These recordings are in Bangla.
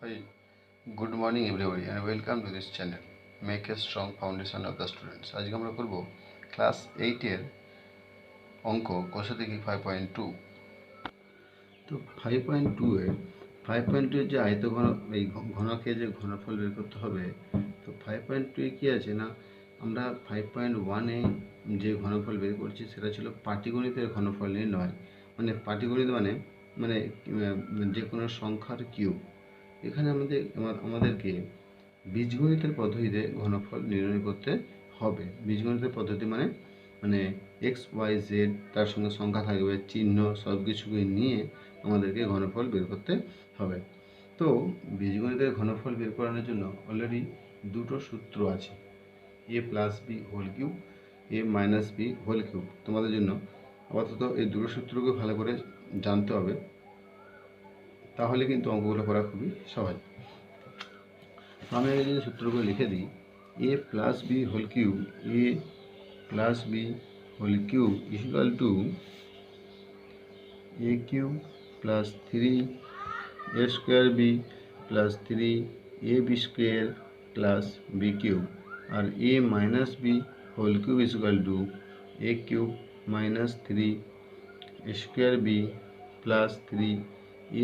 Hi, good morning everybody and welcome to this channel. Make a strong foundation of the students. আজকে আমরা করব ক্লাস 8 এর অঙ্ক কোষা দেখি 5.2। তো 5.2 এর 5.2 এর যে আয়তঘন এই ঘনকে যে ঘনফল বের করতে হবে। তো 5.2 এ কি আছে না, আমরা 5.1 এ যে ঘনফল বের করছি সেটা ছিল পাটিগণিতের ঘনফল নির্ণয়। মানে পাটিগণিত মানে মানে যে কোনো সংখ্যার কিউব। এখানে আমাদেরকে বীজগণিতের পদ্ধতিতে ঘনফল নির্ণয় করতে হবে। বীজগণিতের পদ্ধতি মানে মানে এক্স ওয়াই জেড, তার সঙ্গে সংখ্যা থাকবে, চিহ্ন, সব কিছুকে নিয়ে আমাদেরকে ঘনফল বের করতে হবে। তো বীজগণিতের ঘনফল বের করানোর জন্য অলরেডি দুটো সূত্র আছে, A plus B whole cube, A minus B whole cube. তোমাদের জন্য আপাতত এই দুটো সূত্রকে ভালো করে জানতে হবে, তাহলে কিন্তু অঙ্কগুলো করা খুবই সহজ। আমি এই যে সূত্রগুলো লিখে দিই, A plus B whole cube, A plus B whole cube equal to A cube plus 3 A square B plus 3 A B square plus B cube. আর A minus B whole cube equal to A cube minus 3 square B plus 3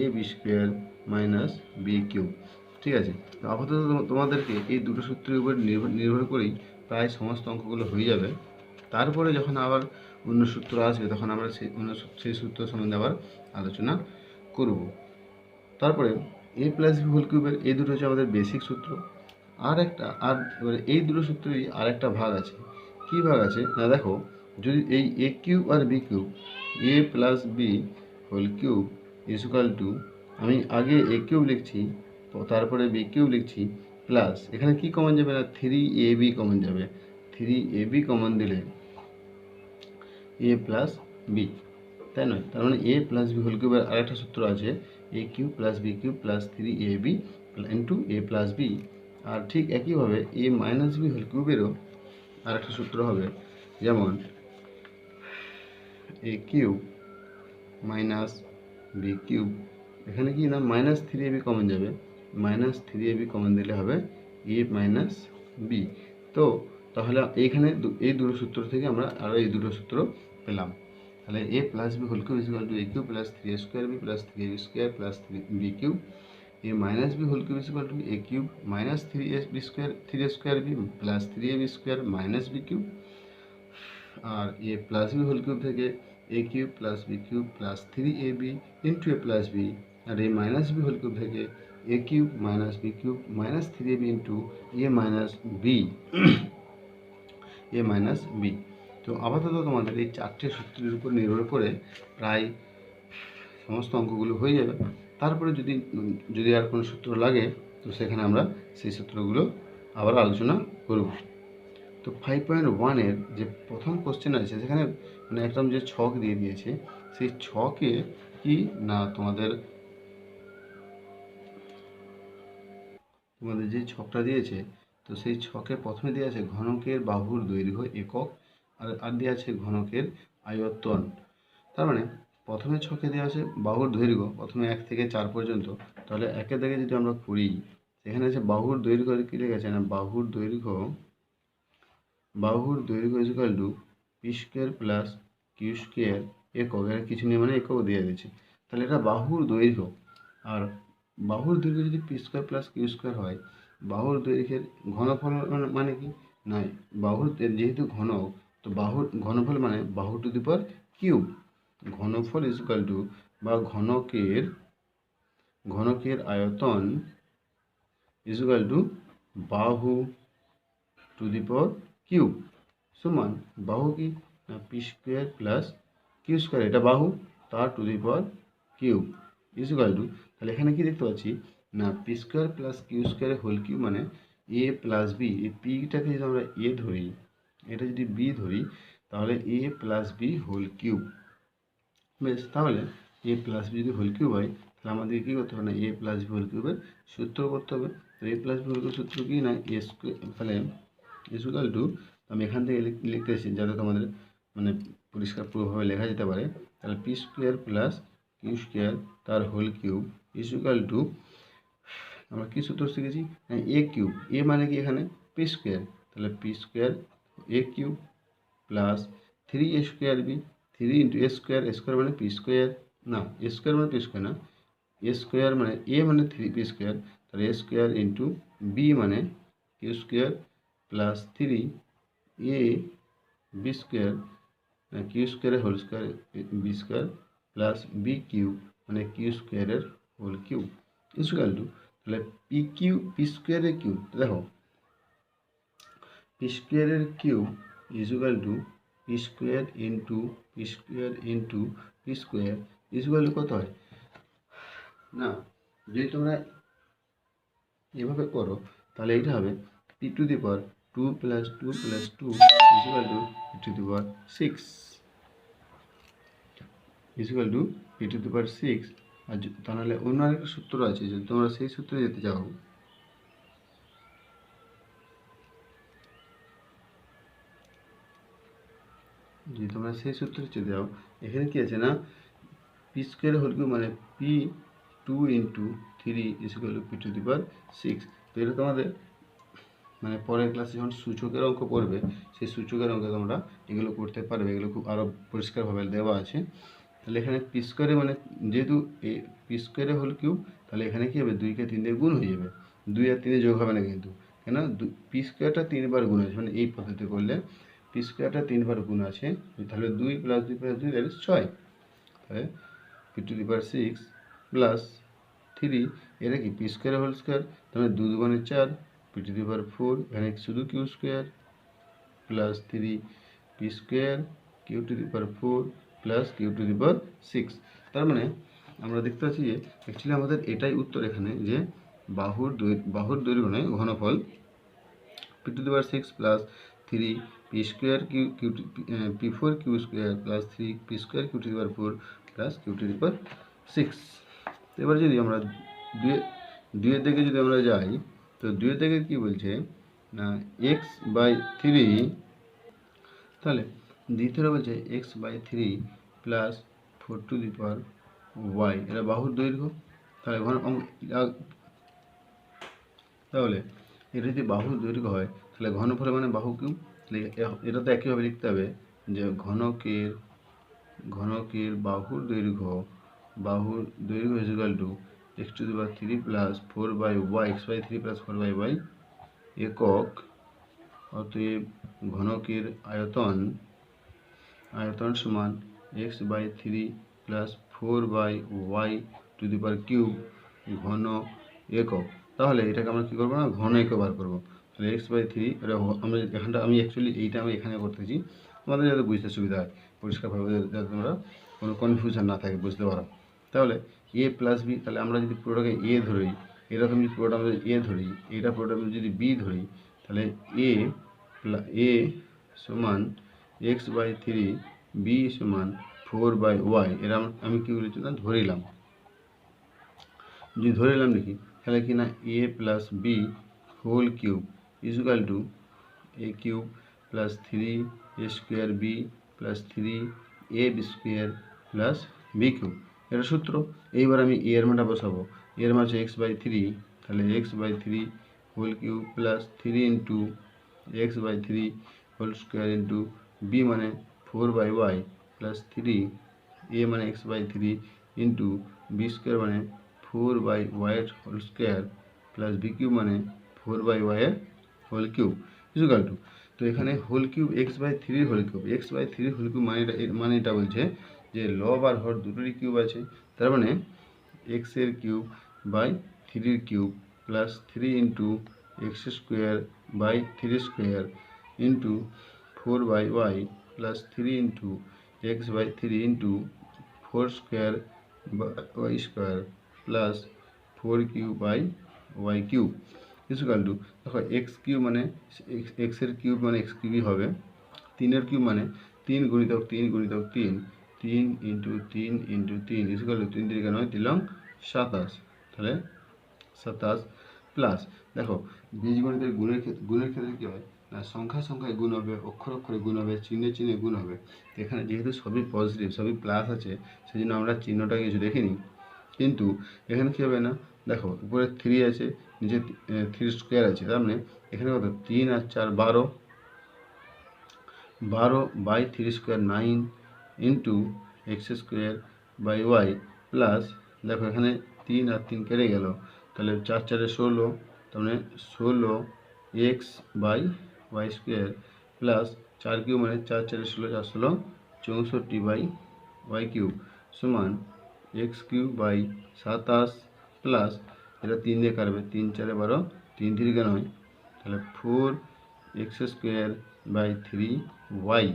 A B square minus B cube. ঠিক আছে, তো আপাতত তোমাদেরকে এই দুটো সূত্রের উপর নির্ভর করেই প্রায় সমস্ত অঙ্কগুলো হয়ে যাবে। তারপরে যখন আবার অন্য সূত্র আসবে তখন আমরা সেই সূত্র সম্বন্ধে আবার আলোচনা করব। তারপরে এ প্লাস বি হোল কিউবের এই দুটো হচ্ছে আমাদের বেসিক সূত্র। এবারে এই দুটো সূত্রেরই আর একটা ভাগ আছে। কী ভাগ আছে না, দেখো, যদি এই এ কিউব আর B cube, A plus B whole cube equal to, আমি আগে এ কিউব লিখছি, তারপরে বি কিউব লিখছি, প্লাস এখানে কি কমন যাবে না, 3ab কমন যাবে। 3ab কমন দিলে এ প্লাস বি, তাই নয়? তার মানে এ প্লাস বি হোল কিউবের আরেকটা সূত্র আছে, A cube plus B cube plus 3ab into A plus B. আর ঠিক একইভাবে এ মাইনাস বি হোল কিউবেরও আরেকটা সূত্র হবে, যেমন A cube minus B cube, এখানে কি না মাইনাস 3ab কমন যাবে, মাইনাস 3ab কমন দিলে হবে এ মাইনাস বি। তো তাহলে এইখানে এই দুটো সূত্র থেকে আমরা আরও এই দুটো সূত্র পেলাম। তাহলে এ plus B whole cube equal to A cube plus 3a square B plus 3ab square plus 3b cube, A minus B whole cube equal to A cube minus 3ab square 3a square B plus 3ab square minus B cube. আর A plus B whole cube থেকে A cube plus B cube plus 3ab into A plus B. আর A minus B whole cube থেকে A cube minus B cube minus 3ab into A minus B A minus B. তো আপাতত তোমাদের এই চারটে সূত্রের উপর নির্ভর করে প্রায় সমস্ত অঙ্কগুলো হয়ে যাবে। তারপরে যদি আর কোনো সূত্র লাগে তো সেখানে আমরা সেই সূত্রগুলো আবার আলোচনা করব। তো 5.1 এর যে প্রথম কোশ্চেন আছে সেখানে মানে একদম যে ছক দিয়ে দিয়েছে, সেই ছকে কি না তোমাদের যে ছকটা দিয়েছে, তো সেই ছকে প্রথমে দেওয়া আছে ঘনকের বাহুর দৈর্ঘ্য একক, আর দেওয়া আছে ঘনকের আয়তন। তার মানে প্রথমে ছকে দেওয়া আছে বাহুর দৈর্ঘ্য, প্রথমে 1 থেকে 4 পর্যন্ত। তাহলে একে থেকে যদি আমরা করি, সেখানে আছে বাহুর দৈর্ঘ্য কী লেগেছে না, বাহুর দৈর্ঘ্য equal to p square plus Q square একক, এর কিছু নেই মানে একক দিয়ে দিয়েছে। তাহলে এটা বাহুর দৈর্ঘ্য। আর বাহুর দৈর্ঘ্য যদি p square plus Q square হয়, বাহুর দৈর্ঘ্যের ঘনফল মানে কি না, বাহুর যেহেতু ঘনক, তো বাহুর ঘনফল মানে বাহু টু দি পাওয়ার কিউব। ঘনফল ইকুয়াল টু বা ঘনকের আয়তন ইকুয়াল টু বাহু টু দি পাওয়ার কিউব সমান বাহু কি না P square plus Q square, এটা বাহু, তার to the power cube equal to, তাহলে এখানে কি দেখতে পাচ্ছি না P square plus Q square whole cube মানে এ প্লাস বি। এই পিটাকে যদি আমরা এ ধরি, এটা যদি বি ধরি, তাহলে এ প্লাস বি হোল কিউব। বেশ, তাহলে এ প্লাস বি যদি হোল কিউব হয়, তাহলে আমাদের কী করতে হবে না এ প্লাস বি হোল কিউবের সূত্র করতে হবে। তো এ প্লাস বি হোল কিউবের সূত্র কি না এ স্কোয়ার, তাহলে ইকুয়াল টু, আমি এখান থেকে লিখতেছি যাতে তোমাদের মানে পরিষ্কার পুরোভাবে লেখা যেতে পারে। তাহলে P square plus Q square তার হোল কিউব ইকুয়াল টু আমরা কী সূত্র শিখেছি, এ কিউব, এ মানে কি এখানে পি স্কোয়ার, তাহলে P square A cube plus 3a² B, 3 into A square মানে পি স্কোয়ার, না এ স্কোয়ার মানে পি স্কোয়ার না, এ স্কোয়ার মানে এ মানে 3 পি স্কোয়ার, তাহলে এ স্কোয়ার ইন্টু বি মানে q square plus 3 A B square, q স্কোয়ারের whole square b square plus B cube মানে কিউ স্কোয়ারের হোল কিউব ইকুয়াল টু, তাহলে পি স্কোয়ারের কিউব, দেখো পি স্কোয়ারের cube equal to p square into p square into p square equal to কত হয় না, যদি তোমরা এভাবে করো তাহলে এটা হবে P to the power 2 + 2 + 2 equal to P to the power 6 equal to P to the power 6। আর তাহলে অন্য আরেকটা সূত্র আছে, যদি তোমরা সেই সূত্রে যেতে চাও, যদি তোমরা সেই সূত্রে যেতে যাও, এখানে কি আছে না পি স্কোয়ার হোল কিউব মানে P 2 into 3 equal to P to the power 6। তো এটা তোমাদের মানে পরের ক্লাসে যখন সূচকের অঙ্ক পড়বে, সেই সূচকের অঙ্কে তোমরা এগুলো করতে পারবে, এগুলো খুব আরও পরিষ্কারভাবে দেওয়া আছে। তাহলে এখানে পি স্কোয়ারে মানে যেহেতু পি স্কোয়ারে হোল কিউব, তাহলে এখানে কী হবে 2 কে 3 দিয়ে গুণ হয়ে যাবে, 2 আর 3 যোগ হবে না কিন্তু, কেন পি স্কোয়ারটা 3 বার গুণ আছে, মানে এই পদ্ধতি করলে পি স্কোয়ারটা 3 বার গুণ আছে, তাহলে 2 + 2 + 2 তাহলে 6, তাহলে P to the power 6 plus 3 এটা কি পি স্কোয়ার হোল স্কোয়ার, তাহলে 2 × 2 = 4 পি টু দি পাওয়ার 4, এখানে শুধু Q square plus 3 P square Q to the power 4 plus Q to the power 6। তার মানে আমরা দেখতে পাচ্ছি যে অ্যাকচুয়ালি আমাদের এটাই উত্তর এখানে, যে বাহুর দৈর্ঘ্য নয় ঘনফল P to the power 6 plus 3 P square P4 Q square plus 3 P square Q to the power 4 plus Q to the power 6। এবার যদি আমরা দুয়ের দিকে যদি আমরা যাই, তো দুয়ের দিকে কী বলছে না x/3, তাহলে দ্বিতীয় বলছে x/3 plus 4 two the power y, এটা বাহুর দৈর্ঘ্য, তাহলে তাহলে এটা যদি বাহুর দৈর্ঘ্য হয় তাহলে ঘনফল মানে বাহু কিউব, এটা তো একইভাবে লিখতে হবে যে ঘনকের বাহুর দৈর্ঘ্য equal two x two the power 3 plus 4/y, x/3 plus 4/y একক, অতএব ঘনকের আয়তন সমান x/3 plus 4/y two the power cube ঘন একক। তাহলে এটাকে আমরা কী করবো না ঘন একক বার করবো, তাহলে x/3, এটা আমরা এখানটা আমি অ্যাকচুয়ালি এইটা আমি এখানে করতেছি তোমাদের যাতে বুঝতে সুবিধা হয়, পরিষ্কারভাবে যাতে তোমরা কোনো কনফিউশন না থাকে বুঝতে পারো। তাহলে a প্লাস বি, তাহলে আমরা যদি পুরোটাকে a ধরি, এরকম যদি পুরোটা আমরা a ধরি, এটা পুরোটা যদি b ধরি, তাহলে a সমান x/3 b সমান 4/y, এরা আমি কী বলেছি না ধরিলাম, যদি ধরিলাম লিখি তাহলে কি না a plus B whole cube equal to a cube plus 3a² b plus 3ab square plus B cube, এটা সূত্র। এইবার আমি a এর মানটা বসাবো, এর মান হচ্ছে x/3, তাহলে x/3 whole cube plus 3 into x/3 whole square into B মানে 4/y প্লাস 3 a মানে x/3 ইন্টু বি স্কোয়ার মানে 4/y এর whole square plus B cube মানে 4/y এর হোল কিউব ইকুয়াল টু, তো এখানে whole cube x/3 whole cube, x/3 whole cube মানে এটা বলছে যে লব আর হর দুটোরই কিউব আছে, তার মানে x এর কিউব বাই 3 এর cube plus 3 into x²/3² into 4/y plus 3 into x/3 into 4² plus 4/y cube equal two, দেখো এক্স কিউব মানে এক্সের কিউব মানে এক্স কিউবই হবে, 3 কিউব মানে 3 × 3 × 3 3 ইন্টু 3 ইন্টু 3 ইকুয়াল টু 3 3 9 দিলাম 27, তাহলে 27 প্লাস, দেখো বীজগণিতের গুণের ক্ষেত্রে কী হয় না সংখ্যায় গুণ হবে, অক্ষরে গুণ হবে, চিহ্নে গুণ হবে, এখানে যেহেতু সবই পজিটিভ সবই প্লাস আছে, সেই জন্য আমরা চিহ্নটা কিছু দেখিনি, কিন্তু এখানে কী হবে না দেখো উপরে 3 আছে, নিচে 3 স্কোয়ার আছে, তার মানে এখানে কত 3 আর 4 12, 12/3 square 9 into x square by y plus, দেখো এখানে 3 আর 3 কেটে গেল, তাহলে 4 4 16, তার মানে 16 x by y square plus 4 cube মানে 4 4 16, 4 16 64 বাই ওয়াই কিউব সমান এক্স কিউব বাই 27 প্লাস, এটা 3 দিয়ে কাটবে, 3 4 12, 3 3 কেন হয়, তাহলে 4 x square by 3 y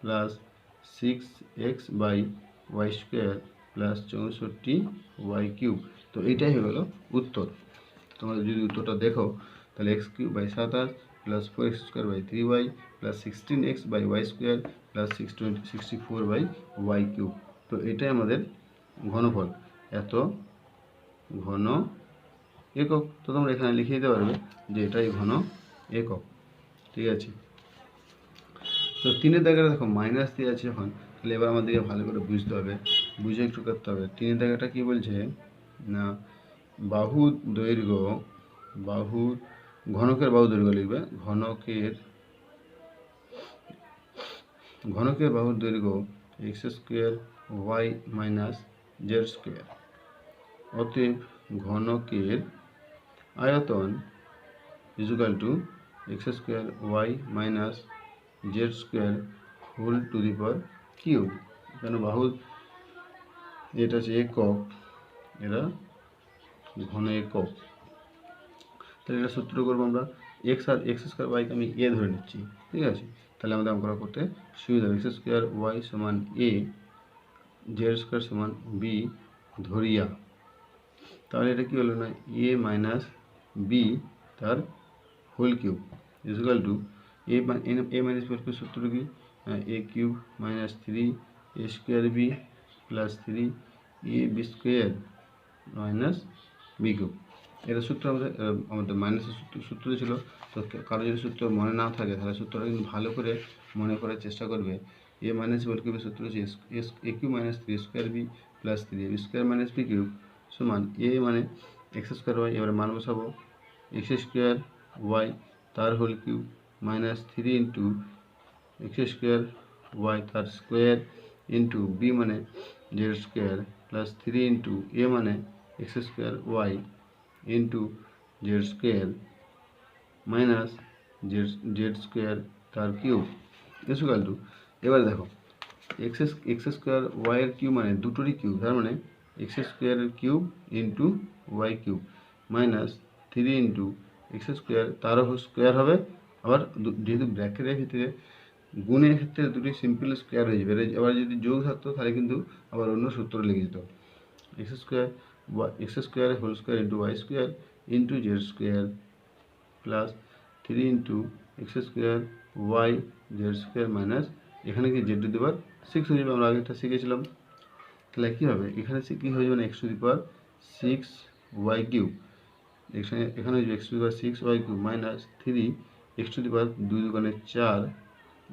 plus 6 x by y square plus 64 y cube. তো এইটাই হয়ে গেল উত্তর। তোমরা যদি উত্তরটা দেখো তাহলে x cube by 27 plus 4 x square by 3 y plus 16 x by y square plus 64 by y cube. তো এটাই আমাদের ঘনফল, এত ঘন একক। তো তোমরা এখানে লিখে দিতে পারবে যে এটাই ঘন একক। ঠিক আছে, তো 3-এর দাগেটা দেখো মাইনাস দিয়ে আছে যখন, তাহলে এবার আমাদেরকে ভালো করে বুঝতে হবে, বুঝে একটু করতে হবে। 3-এর দাগেটা কী বলছে না, বাহুর দৈর্ঘ্য, বাহুর ঘনকের বাহু দৈর্ঘ্য লিখবে, ঘনকের বাহুর দৈর্ঘ্য x square y minus Z square, অতএব ঘনকের আয়তন equal to x square y minus Z square whole to the power cube. কেন বাহুর এটা হচ্ছে একক, এরা ঘন একক, তাহলে এটা সূত্র করবো আমরা, এক্স আর এক্স স্কোয়ার ওয়াইকে আমি এ ধরে নিচ্ছি। ঠিক আছে, তাহলে আমাদের অঙ্কটা করতে সুবিধা হবে। এক্স স্কোয়ার ওয়াই সমান এ, জেড স্কোয়ার সমান বি ধরিয়া, তাহলে এটা কী হলো না, এ মাইনাস বি তার whole cube equal to A minus B whole সূত্র কি, A cube minus 3 A square B plus 3 A B square minus B cube. এটা সূত্র আমাদের মাইনাসের সূত্র ছিল। তো কারো যদি সূত্র মনে না থাকে তাহলে সূত্রটা কিন্তু ভালো করে মনে করার চেষ্টা করবে। এ মাইনাস বি হোল কিউবের সূত্র হচ্ছে A cube minus 3 square B plus 3 A B square minus B cube সমান এ মানে এক্স স্কোয়ার ওয়াই, এবারে মান বসাবো, এক্স স্কোয়ার ওয়াই তার whole cube minus 3 into x square Y তার স্কোয়ার ইন্টু বি মানে Z square plus 3 into A মানে X square Y into Z square minus Z square তার কিউব ইকুয়াল টু, এবার দেখো এক্স স্কোয়ার ওয়াইয়ের কিউব মানে দুটোরই কিউব, তার মানে এক্স স্কোয়ারের cube into y cube minus 3 into x square তারও স্কোয়ার হবে, আবার যেহেতু ব্র্যাকেটের ভিতরে গুণের ক্ষেত্রে দুটি সিম্পল স্কোয়ার হয়ে যাবে, আবার যদি যোগ থাকতো তাহলে কিন্তু আবার অন্য সূত্র লিখে যেত, x square whole square into y square into Z square plus 3 into x square Y Z square minus, এখানে কি জেড টু দি পাওয়ার 6 হয়ে যাবে, আমরা আগেটা শিখেছিলাম। তাহলে কী হবে, এখানে কী হয়ে যাবে না X to the power 6 Y cube, এখানে হয়ে যাবে X to the power 6 Y cube minus 3 X to the power 2 দুগুণে 4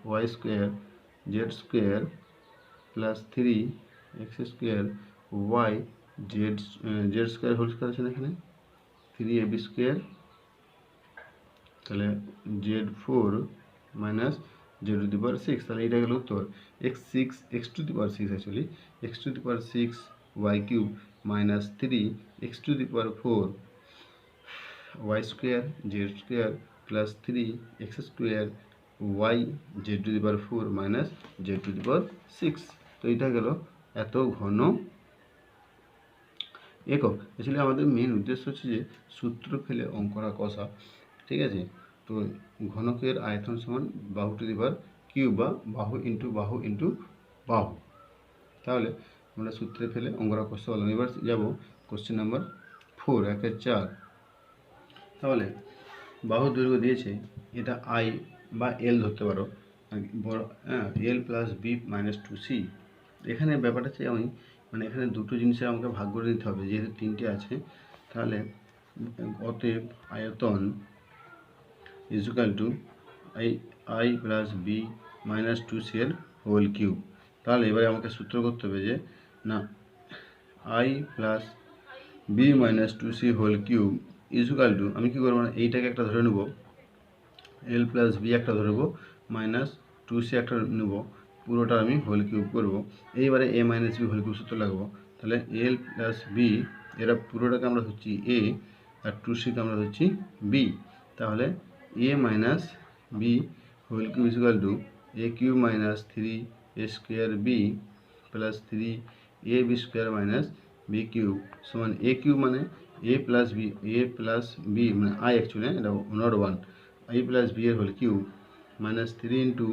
Y square Z square plus 3 X square Y Z square whole square আছে না এখানে 3 এ বি স্কোয়ার, তাহলে Z4 minus Z to the power 6, তাহলে এটা গেল উত্তর। X to the power 6 actually X to the power 6 Y cube minus 3 X to the power 4 Y square Z square plus 3 X square Y Z to the power 4 minus Z to the power 6। তো এটা গেল এত ঘন একক। অ্যাকচুয়ালি আমাদের মেন উদ্দেশ্য হচ্ছে যে সূত্র ফেলে অঙ্কটা কষা। ঠিক আছে, তো ঘনকের আয়তন সমান বাহু টু দি পাওয়ার কিউব বা বাহু ইন্টু বাহু ইন্টু বাহু। তাহলে আমরা সূত্রে ফেলে অঙ্কটা কষতে পারলাম। এবার যাব কোশ্চেন নাম্বার 4 1 4। তাহলে বাহু দৈর্ঘ্য দিয়েছে, এটা আই বা এল ধরতে পারো, বড় এল প্লাস বি মাইনাস 2সি। এখানে ব্যাপারটা হচ্ছে আমি মানে এখানে দুটো জিনিসের আমাকে ভাগ করে দিতে হবে, যেহেতু 3টে আছে। তাহলে অতএব আয়তন equal to I plus B minus 2সি এর হোল কিউব। তাহলে এবারে আমাকে সূত্র করতে হবে যে না a plus B minus 2c whole cube equal to, আমি কী করবো না, এইটাকে একটা ধরে নেব, এল প্লাস বি একটা ধরবো, মাইনাস 2c একটা নেব, পুরোটা আমি হোল কিউব করবো। এইবারে এ মাইনাস বি হোল কিউব সূত্র লাগবো। তাহলে এল প্লাস বি, এরা পুরোটাকে আমরা ধরছি এ, আর 2cকে আমরা ধরছি বি। তাহলে A minus B whole cube equal to A cube minus 3 A square B plus 3 A B square minus B cube সমান এ কিউব মানে এ প্লাস বি মানে আই, অ্যাকচুয়ালি এটা not one, I plus B এর whole cube minus 3 into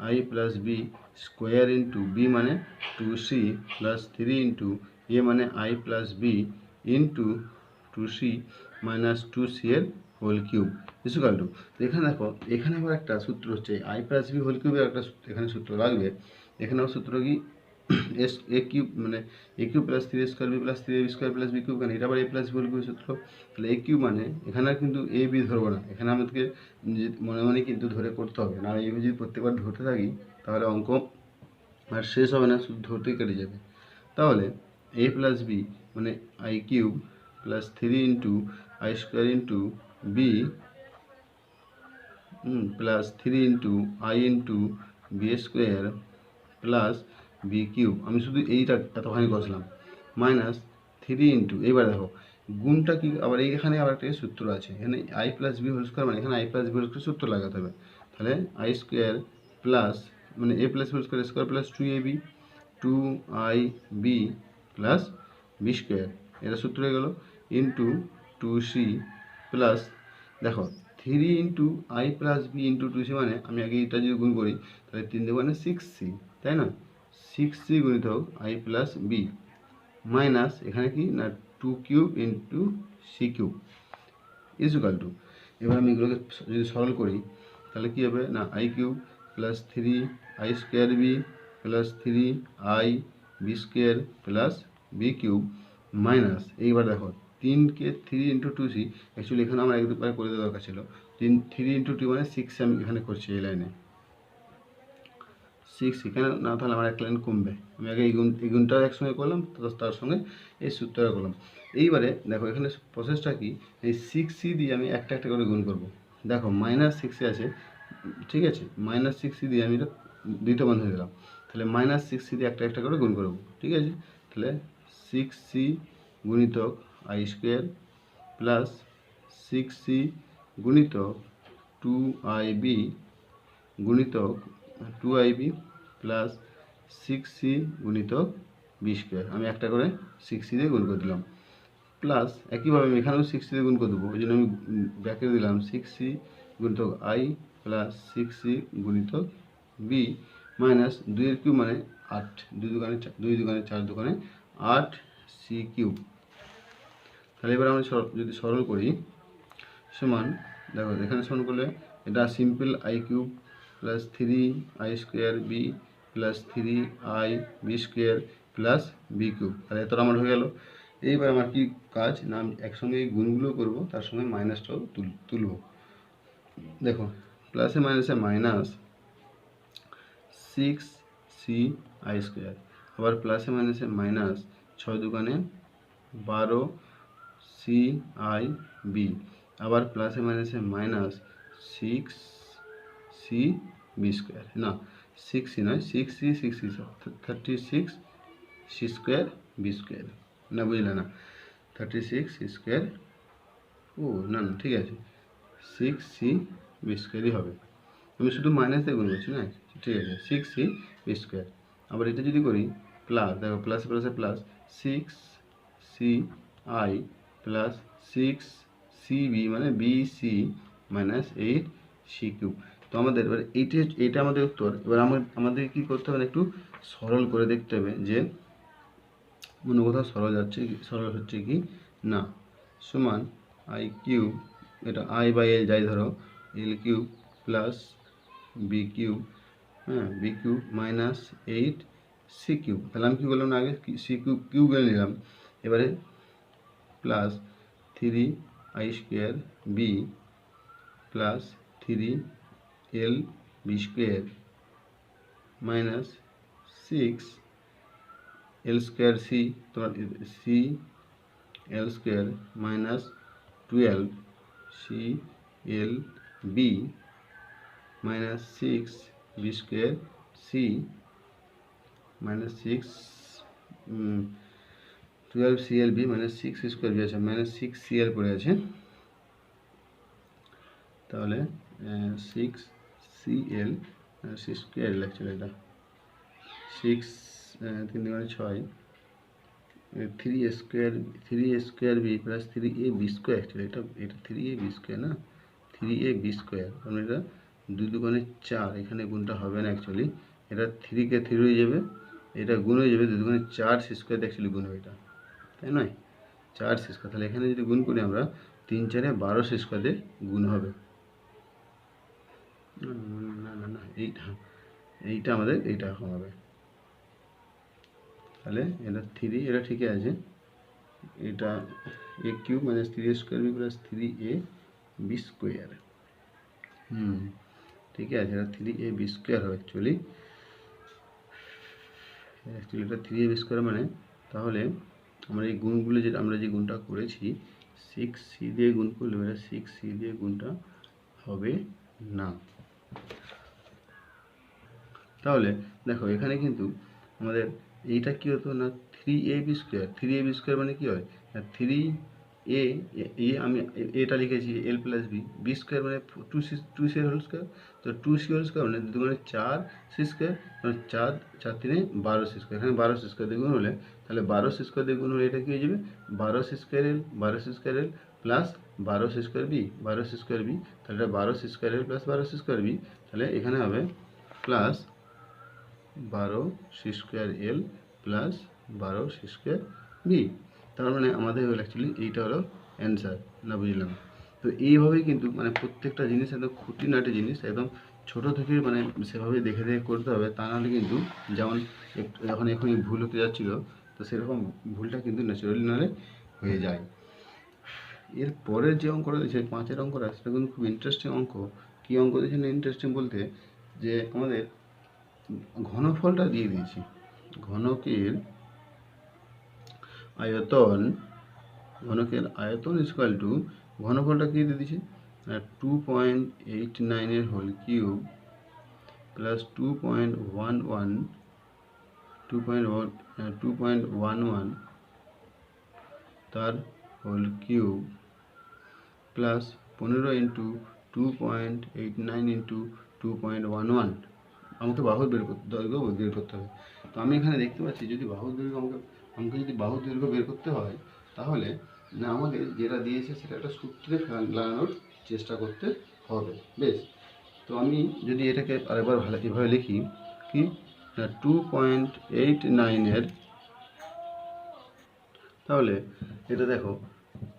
I plus B square into B মানে 2c প্লাস 3 ইন্টু এ মানে I plus B into 2c minus 2c এর হোল কিউব ইকুয়াল টু। এখানে দেখো, এখানে আবার একটা সূত্র হচ্ছে আই প্লাস বি হোল কিউবের একটা এখানে সূত্র লাগবে। এখানে আবার সূত্র কি, এস এ কিউব মানে A cube plus 3 square B plus 3 square plus B cube, কেন এটা আবার এ প্লাস বি হোল কিউবের সূত্র। তাহলে এ কিউব মানে এখানে কিন্তু এ বি ধরবো না, এখানে আমাদেরকে মনে মনে কিন্তু ধরে করতে হবে, না এই যদি প্রত্যেকবার ধরতে থাকি তাহলে অঙ্ক আর শেষ হবে না, শুধু ধরতেই কেটে যাবে। তাহলে এ প্লাস বি মানে a cube plus 3 into a square into b plus 3 into a into b square plus B cube, আমি শুধু এইটা এতখানি কষলাম, মাইনাস 3 ইন্টু, এবার দেখো গুণটা কি, আবার এইখানে আবার একটা সূত্র আছে, এখানে I plus B whole square মানে এখানে I plus B whole square সূত্র লাগাতে হবে। তাহলে আই স্কোয়ার প্লাস মানে A plus B square square plus 2ab 2ib plus B square, এটা সূত্র হয়ে গেল, ইন্টু 2c প্লাস, দেখো 3 into I plus B into 2c মানে আমি আগে এটা যদি গুণ করি তাহলে 3 দেবো মানে 6c, তাই না, 6c গুণিত হোক আই প্লাস বি মাইনাস এখানে কি না 2 cube into c cube equal to, এবার আমি এগুলোকে যদি সরল করি তাহলে কী হবে না a cube plus 3 I square B plus 3 a b square plus B cube minus, এইবার দেখো 3কে 3 ইন্টু 2c, অ্যাকচুয়ালি এখানে আমার এক দুবার করে দেওয়া দরকার ছিল, 3 ইন্টু 2 মানে 6 আমি এখানে করছি এই লাইনে 6, এখানে না তাহলে আমার এক লাইন কমবে, আমি আগে এই গুণটাও একসঙ্গে করলাম, তার সঙ্গে এই সূত্রটা করলাম। এইবারে দেখো এখানে প্রসেসটা কি, এই 6c দিয়ে আমি একটা একটা করে গুণ করব। দেখো মাইনাস 6 আছে, ঠিক আছে, মাইনাস 6c দিয়ে আমি এটা দুইটা বন্ধ হয়ে দিলাম, তাহলে মাইনাস 6c দিয়ে একটা একটা করে গুণ করব, ঠিক আছে। তাহলে 6c গুণিতক আই স্কোয়ার প্লাস 6c গুণিতক 2ib গুণিতক 2ib প্লাস 6c গুণিতক বি স্কোয়ার, আমি একটা করে 6c দিয়ে গুণ করে দিলাম, প্লাস একইভাবে আমি এখানেও 6c দিয়ে গুণ করে দেবো, ওই জন্য আমি ব্যাকে দিলাম 6c গুণিতক আই প্লাস 6c গুণিতক বি মাইনাস 2 এর কিউব মানে 8, 2 দুগানে 4 দুগানে 8c কিউব। তাহলে এবার আমরা যদি সরল করি সমান, দেখো এখানে সরল করলে এটা simple a cube plus 3 I square B plus 3 a b square plus B cube, তাহলে এতটা আমার হয়ে গেল। এইবার আমার কি কাজ না, আমি একসঙ্গে এই গুণগুলো করবো, তার সঙ্গে মাইনাসটাও তুলব। দেখো প্লাসে মাইনাসে মাইনাস 6c আই স্কোয়ার, আবার প্লাসে মাইনাসে মাইনাস 6 দুগানে 12c আই বি, আবার প্লাসে মাইনাসে মাইনাস 6c বি স্কোয়ার, না 6c নয় 6c 36 C square b square, না বুঝলে না 36 সি স্কোয়ার, ও না না ঠিক আছে 6c বি স্কোয়ারই হবে, আমি শুধু মাইনাস দিয়ে গুণ করছি না, ঠিক আছে 6c বি স্কোয়ার। আবার এটা যদি করি প্লাস, দেখো প্লাসে প্লাসে plus 6c I plus 6cb মানে বিসি মাইনাস 8c কিউব। তো আমাদের এবার এইটা আমাদের উত্তর। এবার আমাদের কী করতে হবে, একটু সরল করে দেখতে হবে যে অন্য কোথাও সরল হচ্ছে কি না, সমান আই কিউব, এটা আই বাই এল যাই ধরো, l cube plus B cube, হ্যাঁ b cube minus 8c cube. তাহলে আমি কী করলাম না, আগে সি কিউব নিলাম, এবারে plus 3 I square B plus 3 L B square minus 6 L square C, তোমার C L square minus 12 C L B minus 6 B square C minus 6 12 C L B minus 6 square B আছে, মাইনাস 6 সি এল পড়ে আছে, তাহলে 6 সি এল সি স্কোয়ার লাগছিল, এটা 6 3 দুগুণে 6 3 square B plus 3 A B square, actually এটা 3 এ বি স্কোয়ার না, 3 এ বি স্কোয়ার, কারণ এটা 2 দুগুণে 4, এখানে গুণটা হবে না অ্যাকচুয়ালি, এটা 3 কে 3 হয়ে যাবে, এটা গুণ হয়ে যাবে 2 দুগুণে 4 সি স্কোয়ার অ্যাকচুয়ালি গুণ হবে, এটা তাই নয় 4 সি স্কোয়ার, তাহলে এখানে যদি গুণ করি আমরা 3 4 12 সি স্কোয়ারে গুণ হবে, না না না এইটা আমাদের এইটা এখন হবে, তাহলে এটা 3 এটা ঠিকই আছে, এটা A cube minus 3 square B plus 3 A B square, ঠিকই আছে, এটা 3 এ বি স্কোয়ার হবে অ্যাকচুয়ালি এটা 3 এ বি স্কোয়ার, মানে তাহলে আমরা এই গুণগুলো যে আমরা যে গুণটা করেছি 6 সি দিয়ে গুণ করলে এটা 6 সি দিয়ে গুণটা হবে না, তাহলে দেখো এখানে কিন্তু আমাদের এইটা কি হতো না 3 A B square, 3 A B square মানে কি হয়, 3 এ আমি এটা লিখেছি এল প্লাস বি, বি স্কোয়ার মানে 2 সি হোল স্কোয়ার, তো 2 সি হোল স্কোয়ার মানে 2 মানে 4 সি স্কোয়ার, মানে 4 4 3 12 সি স্কোয়ার, এখানে 12 সি স্কোয়ার দিয়ে গুণ হলে তাহলে 12 সি স্কোয়ার দিয়ে গুণ হলে এটা কি হয়ে যাবে 12 C square L, 12 C square L plus 12 C square B, 12 C square B, তাহলে এটা 12 C square L plus 12 C square B, তাহলে এখানে হবে plus 12 C square L plus 12 C square B, তার মানে আমাদের হলো অ্যাকচুয়ালি এইটা হলো অ্যান্সার, না বুঝলাম। তো এইভাবেই কিন্তু মানে প্রত্যেকটা জিনিস একদম খুঁটিনাটি জিনিস একদম ছোটো থেকে মানে সেভাবে দেখে দেখে করতে হবে, তা নাহলে কিন্তু যেমন এখনই ভুল হতে যাচ্ছিলো, তো সেরকম ভুলটা কিন্তু ন্যাচারালি নাহলে হয়ে যায়। এর পরের যে অঙ্কটা দিয়েছে 5-এর অঙ্কটা, সেটা কিন্তু খুব ইন্টারেস্টিং অঙ্ক। কী অঙ্ক দিয়েছে না ইন্টারেস্টিং বলতে, যে আমাদের ঘনফলটা দিয়ে দিয়েছি, ঘনকের আয়তন ইকুয়াল টু ঘনফলটা কি দিয়ে দিয়েছে 2.89 এর হোল কিউব প্লাস 2.11 তার whole cube plus 15 into 2.89 into 2.11, আমাকে বাহুর দৈর্ঘ্য বের করতে হবে। তো আমি এখানে দেখতে পাচ্ছি যদি বাহুর দৈর্ঘ্য আমাকে যদি বাহুর দৈর্ঘ্য বের করতে হয়, তাহলে না আমাদের যেটা দিয়েছে সেটা একটা সূত্রে লাগানোর চেষ্টা করতে হবে। বেশ, তো আমি যদি এটাকে আরেকবার ভালো এভাবে লিখি কি 2.89 এর, তাহলে এটা দেখো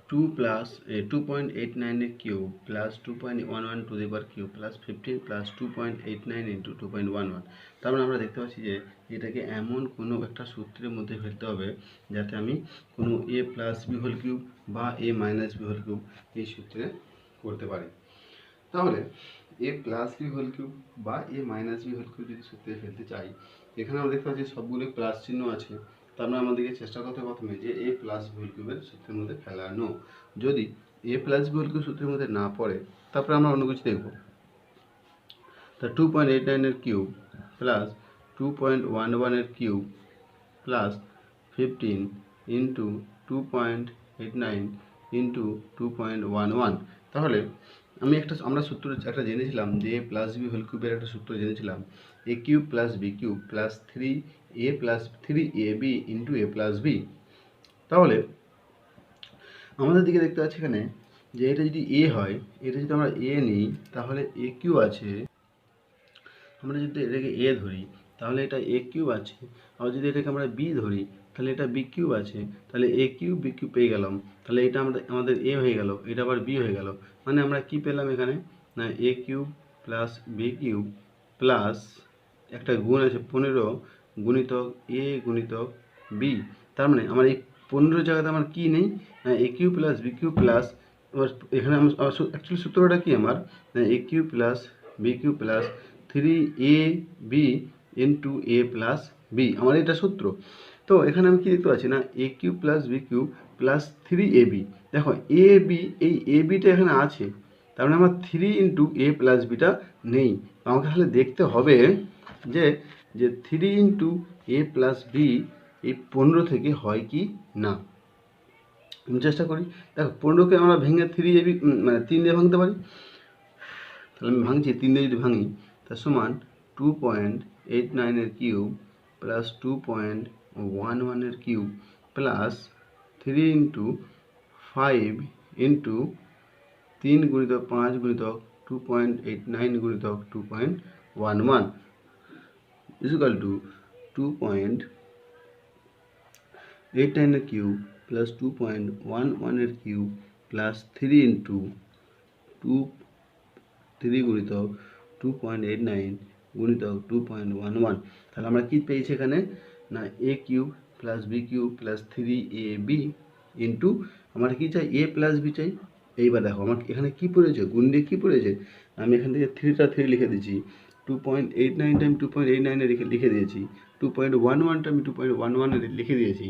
2 প্লাস 2.89 এর cube plus 2.11 two the power cube plus 15 plus 2.89 into 2.11, তার মানে আমরা দেখতে পাচ্ছি যে এটাকে এমন কোনো একটা সূত্রের মধ্যে ফেলতে হবে যাতে আমি কোনো এ প্লাস বি হোল কিউব বা এ মাইনাস বি হোল কিউব এই সূত্রে করতে পারি। তাহলে এ প্লাস বি হোল কিউব বা এ মাইনাস বি হোল কিউব যদি সূত্রে ফেলতে চাই, এখানে আমরা দেখতে পাচ্ছি সবগুলো প্লাস চিহ্ন আছে, তার মানে আমাদেরকে চেষ্টা করতে হবে প্রথমে যে এ প্লাস বি হোল কিউবের সূত্রের মধ্যে ফেলানো, যদি এ প্লাস বি হোল কিউব সূত্রের মধ্যে না পড়ে তারপরে আমরা অন্য কিছু দেখব। তা 2.89 এর কিউব প্লাস 2.11 এর কিউব প্লাস 15 ইন্টু 2.89 ইন্টু 2.11, তাহলে আমরা সূত্র একটা জেনেছিলাম যে এ প্লাস বি হোল কিউবের একটা সূত্র জেনেছিলাম, A cube plus B cube plus 3a plus 3ab into A plus B. তাহলে আমাদের দিকে দেখতে পাচ্ছি এখানে যে এটা যদি এ হয়, এটা যদি আমরা এ নিই তাহলে এ কিউব আছে, আমরা যদি এটাকে এ ধরি তাহলে এটা এ কিউব আছে, আর যদি এটাকে আমরা বি ধরি তাহলে এটা বি কিউব আছে, তাহলে এ কিউব বি কিউব পেয়ে গেলাম, তাহলে এটা আমাদের এ হয়ে গেল, এটা আবার বি হয়ে গেল, মানে আমরা কি পেলাম এখানে না A cube plus B cube plus একটা গুণ আছে 15 গুণিতক এ গুণিতক বি, তার মানে আমার এই 15 জায়গাতে আমার কি নেই না A cube plus B cube plus, এখানে আমার অ্যাকচুয়ালি সূত্রটা কি আমার A cube plus B cube plus 3ab into A plus B, আমার এটা সূত্র। তো এখানে আমি কি দেখতে পাচ্ছি না A cube plus B cube plus three A B. দেখো এ বি, এই এ বিটা এখানে আছে, তার মানে আমার three into A plus beta নেই। আমাকে তাহলে দেখতে হবে যে যে three into A plus B এই 15 থেকে হয় কি না। আমি চেষ্টা করি। দেখো 15কে আমরা ভেঙে থ্রি এ বি মানে 3 দিয়ে ভাঙতে পারি। তাহলে আমি ভাঙছি 3 দিয়ে যদি ভাঙি তার সমান 2.89 এর কিউব প্লাস 2.11 এর কিউব প্লাস 3 ইন্টু 5 ইন্টু 3 গুণিতক 5 গুণিতক 2.89 গুণিতক 2.11 ইকুয়াল টু 2.89 এর কিউব প্লাস 2.11 এর কিউব প্লাস 3 ইন্টু 3 গুণিতক 2.89 গুণিতক 2.11। তাহলে আমরা কি পেয়েছি এখানে না A cube plus B cube plus three A B into আমার কি চাই এ প্লাস বি চাই। এইবার দেখো আমার এখানে কি পড়েছে, গুণ দিয়ে কী পড়েছে, আমি এখান থেকে থ্রি লিখে দিয়েছি, 2.89 টাইম 2.89 লিখে দিয়েছি, 2.11 টাইম 2.11 লিখে দিয়েছি।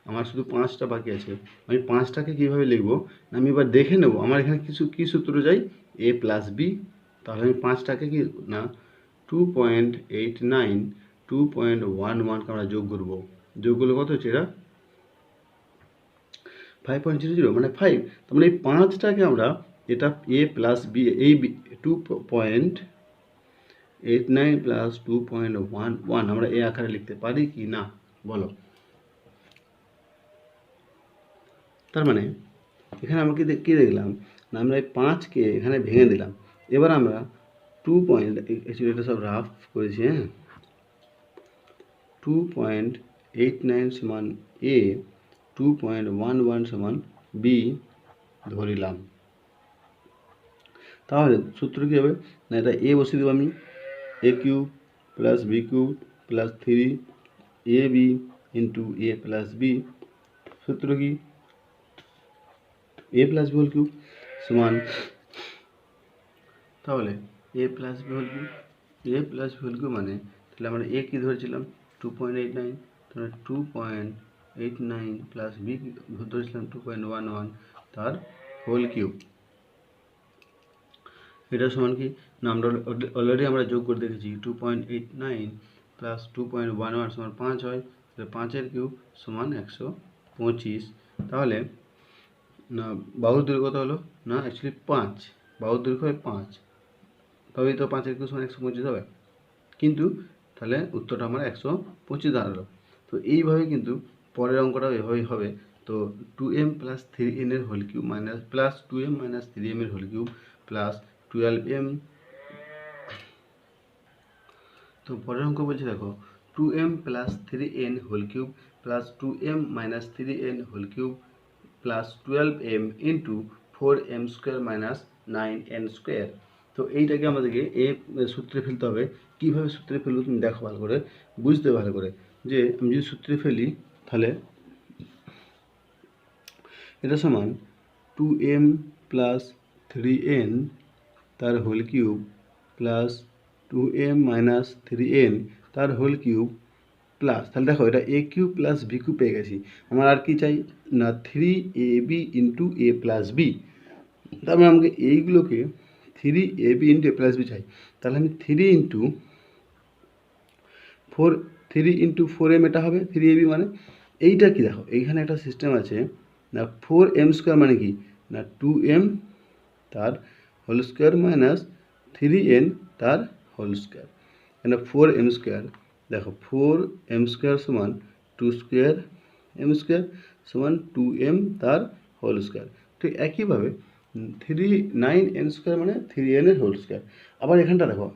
আমার শুধু 5টা বাকি আছে। আমি 5টাকে কীভাবে লিখবো, আমি এবার দেখে নেব আমার এখানে কী সূত্র চাই, এ প্লাস বি। তাহলে আমি 5টাকে কি না 2.89 2.11কে আমরা যোগ করবো। যোগ করলে কত হচ্ছে, এটা 5.00 মানে 5। তার মানে এই 5টাকে আমরা এটা এ প্লাস বি এই 2.89 প্লাস 2.11 আমরা এই আকারে লিখতে পারি কি না বলো। তার মানে এখানে আমরা কি দেখলাম না, আমরা এই 5কে এখানে ভেঙে দিলাম। এবার আমরা 2., এটা সব রাফ করেছি, হ্যাঁ, 2.89 সমান এ, 2.11 সমান বি ধরিলাম। তাহলে সূত্র কী হবে না, এটা এ বসিয়ে দেবো আমি, A cube plus B cube plus three A B into A plus B. সূত্র কি A plus B whole cube সমান, তাহলে এ plus B whole cube, A plus B whole cube মানে তাহলে আমরা এ কী ধরেছিলাম 2.89, তাহলে 2.89 প্লাস বি ধরেছিলাম 2.11 তার হোল কিউব। এটা সমান কি না, আমরা অলরেডি আমরা যোগ করে দেখেছি 2.89 প্লাস 2.11 সমান 5 হয়, তাহলে 5-এর কিউব সমান 125। তাহলে না বাহুর দৈর্ঘ্য কত হলো না, অ্যাকচুয়ালি 5, বাহুর দৈর্ঘ্য হয় 5, তবেই তো 5-এর কিউব সমান 125 হবে, কিন্তু তাহলে উত্তরটা আমার 125 দাঁড়ালো। তো এইভাবে কিন্তু পরের অঙ্কটাও এভাবেই হবে। তো 2m প্লাস 3n এর whole cube minus plus 2m minus 3m এর হোল কিউব প্লাস 12m। তো পরের অঙ্ক বলছে দেখো 2m plus 3n whole cube plus 2m minus 3n whole cube plus 12m into 4m square minus 9n square. তো এইটাকে আমাদেরকে এ সূত্রে ফেলতে হবে। কীভাবে সূত্রে ফেলবো তুমি দেখো ভালো করে, বুঝতে ভালো করে, যে আমি যদি সূত্রে ফেলি তাহলে এটা সমান 2m প্লাস 3n তার whole cube plus 2m minus 3n তার হোল কিউব প্লাস, তাহলে দেখো এটা A cube plus B cube পেয়ে গেছি। আমার আর কি চাই না 3ab into A plus B. তার মানে আমাকে এইগুলোকে 3ab into A plus B চাই। তাহলে আমি 3 ইন্টু 4m এটা হবে 3ab মানে এইটা কি দেখো এইখানে একটা সিস্টেম আছে না 4m স্কোয়ার মানে কি না 2m তার হোল স্কোয়ার মাইনাস 3n তার হোল স্কোয়ার। এখানে 4m স্কোয়ার, দেখো 4m স্কোয়ার সমান 2 স্কোয়ার m স্কোয়ার সমান 2m তার হোল স্কোয়ার। ঠিক একইভাবে 9n স্কোয়ার মানে 3n এর হোল স্কোয়ার। আবার এখানটা দেখো